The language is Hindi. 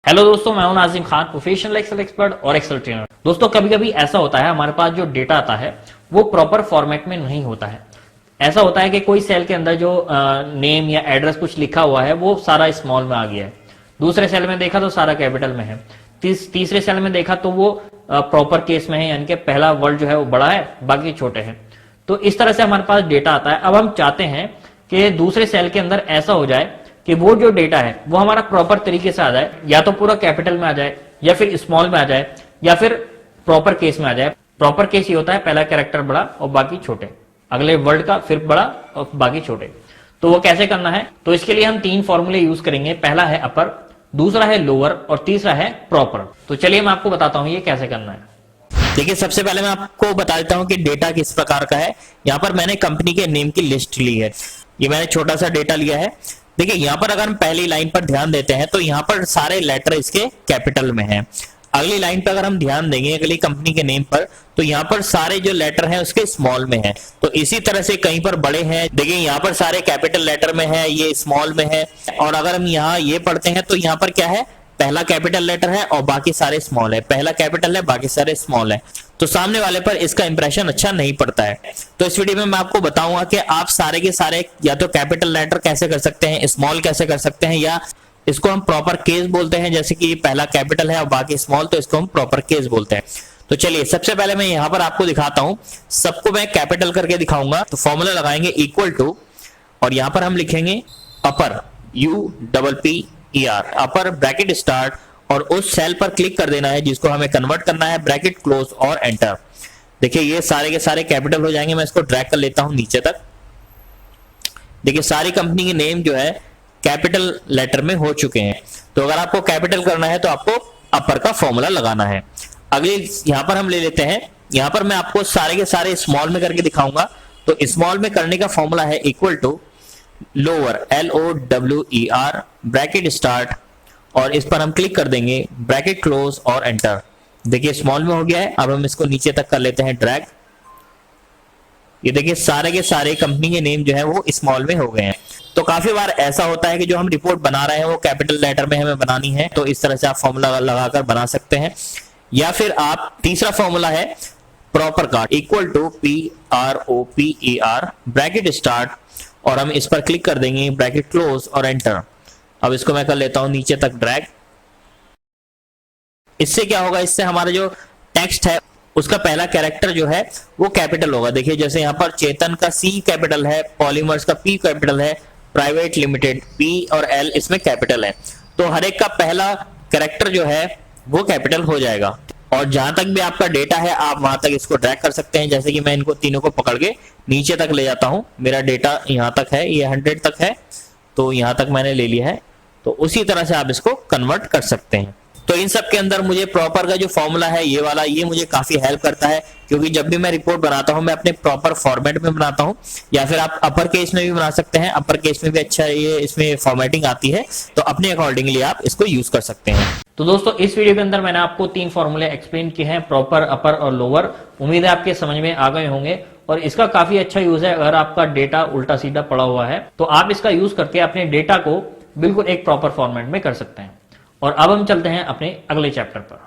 हेलो दोस्तों, मैं हूं Nazim Khan, professional Excel expert और एक्सेल ट्रेनर। दोस्तों, कभी कभी ऐसा होता है हमारे पास जो डेटा आता है वो प्रॉपर फॉर्मेट में नहीं होता है। ऐसा होता है कि कोई सेल के अंदर जो नेम या एड्रेस कुछ लिखा हुआ है वो सारा स्मॉल में आ गया है, दूसरे सेल में देखा तो सारा कैपिटल में है, तीसरे सेल में देखा तो वो प्रॉपर केस में है, यानी कि पहला वर्ड जो है वो बड़ा है, बाकी छोटे हैं। तो इस तरह से हमारे पास डेटा आता है। अब हम चाहते हैं कि दूसरे सेल के अंदर ऐसा हो जाए कि वो जो डेटा है वो हमारा प्रॉपर तरीके से आ जाए, या तो पूरा कैपिटल में आ जाए या फिर स्मॉल में आ जाए या फिर प्रॉपर केस में आ जाए। प्रॉपर केस ये होता है पहला कैरेक्टर बड़ा और बाकी छोटे, अगले वर्ड का फिर बड़ा और बाकी छोटे। तो वो कैसे करना है, तो इसके लिए हम तीन फॉर्मूले यूज करेंगे। पहला है अपर, दूसरा है लोअर और तीसरा है प्रॉपर। तो चलिए मैं आपको बताता हूं ये कैसे करना है। देखिए, सबसे पहले मैं आपको बता देता हूं कि डेटा किस प्रकार का है। यहाँ पर मैंने कंपनी के नेम की लिस्ट ली है। ये मैंने छोटा सा डेटा लिया है। देखिए, यहाँ पर अगर हम पहली लाइन पर ध्यान देते हैं तो यहाँ पर सारे लेटर इसके कैपिटल में हैं। अगली लाइन पर अगर हम ध्यान देंगे अगली कंपनी के नेम पर, तो यहाँ पर सारे जो लेटर हैं उसके स्मॉल में हैं। तो इसी तरह से कहीं पर बड़े हैं, देखिए यहाँ पर सारे कैपिटल लेटर में है, ये स्मॉल में है। और अगर हम यहाँ ये पढ़ते हैं तो यहाँ पर क्या है, पहला कैपिटल लेटर है और बाकी सारे स्मॉल है, पहला कैपिटल है बाकी सारे स्मॉल है। तो सामने वाले पर इसका इंप्रेशन अच्छा नहीं पड़ता है। तो इस वीडियो में मैं आपको बताऊंगा कि आप सारे के सारे या तो कैपिटल लेटर कैसे कर सकते हैं, स्मॉल कैसे कर सकते हैं, या इसको हम प्रॉपर केस बोलते हैं, जैसे कि पहला कैपिटल है और बाकी स्मॉल, तो इसको हम प्रॉपर केस बोलते हैं। तो चलिए सबसे पहले मैं यहाँ पर आपको दिखाता हूं, सबको मैं कैपिटल करके दिखाऊंगा। तो फॉर्मूला लगाएंगे इक्वल टू, और यहाँ पर हम लिखेंगे अपर, UPPER, अपर ब्रैकेट स्टार्ट, और उस सेल पर क्लिक कर देना है जिसको हमें कन्वर्ट करना है, ब्रैकेट क्लोज और एंटर। देखिए ये सारे के सारे कैपिटल हो जाएंगे। मैं इसको ड्रैग कर लेता हूं नीचे तक। देखिए सारी कंपनी के नेम जो है कैपिटल लेटर में हो चुके हैं। तो अगर आपको कैपिटल करना है तो आपको अपर का फॉर्मूला लगाना है। अगले यहां पर हम ले लेते हैं, यहां पर मैं आपको सारे के सारे स्मॉल में करके दिखाऊंगा। तो स्मॉल में करने का फॉर्मूला है equal to lower, LOWER, bracket start, और इस पर हम क्लिक कर देंगे, ब्रैकेट क्लोज और एंटर। देखिए स्मॉल में हो गया है। अब हम इसको नीचे तक कर लेते हैं ड्रैग। ये देखिए सारे के सारे कंपनी के नेम जो है वो स्मॉल में हो गए हैं। तो काफी बार ऐसा होता है कि जो हम रिपोर्ट बना रहे हैं वो कैपिटल लेटर में हमें बनानी है, तो इस तरह से आप फॉर्मूला लगाकर बना सकते हैं। या फिर आप तीसरा फॉर्मूला है प्रॉपर का, equal to PROPER, bracket start, और हम इस पर क्लिक कर देंगे, ब्रैकेट क्लोज और एंटर। अब इसको मैं कर लेता हूं नीचे तक ड्रैग। इससे क्या होगा, इससे हमारा जो टेक्स्ट है उसका पहला कैरेक्टर जो है वो कैपिटल होगा। देखिए जैसे यहाँ पर चेतन का C कैपिटल है, पॉलीमर्स का P कैपिटल है, प्राइवेट लिमिटेड P और L इसमें कैपिटल है। तो हर एक का पहला कैरेक्टर जो है वो कैपिटल हो जाएगा। और जहां तक भी आपका डेटा है आप वहां तक इसको ड्रैग कर सकते हैं। जैसे कि मैं इनको तीनों को पकड़ के नीचे तक ले जाता हूं, मेरा डेटा यहाँ तक है, ये 100 तक है, तो यहाँ तक मैंने ले लिया है। तो उसी तरह से आप इसको कन्वर्ट कर सकते हैं। तो इन सब के अंदर मुझे प्रॉपर का जो फॉर्मूला है ये वाला, ये मुझे काफी हेल्प करता है, क्योंकि जब भी मैं रिपोर्ट बनाता हूं मैं अपने प्रॉपर फॉर्मेट में बनाता हूं। या फिर आप अपर केस में भी बना सकते हैं, अपर केस में भी अच्छा ये इसमें फॉर्मेटिंग आती है, तो अपने अकॉर्डिंगली आप इसको यूज कर सकते हैं। तो दोस्तों, इस वीडियो के अंदर मैंने आपको तीन फॉर्मूले एक्सप्लेन किए हैं, प्रॉपर, अपर और लोअर। उम्मीद है आपके समझ में आ गए होंगे और इसका काफी अच्छा यूज है। अगर आपका डेटा उल्टा सीधा पड़ा हुआ है तो आप इसका यूज करके अपने डेटा को बिल्कुल एक प्रॉपर फॉर्मेट में कर सकते हैं। और अब हम चलते हैं अपने अगले चैप्टर पर।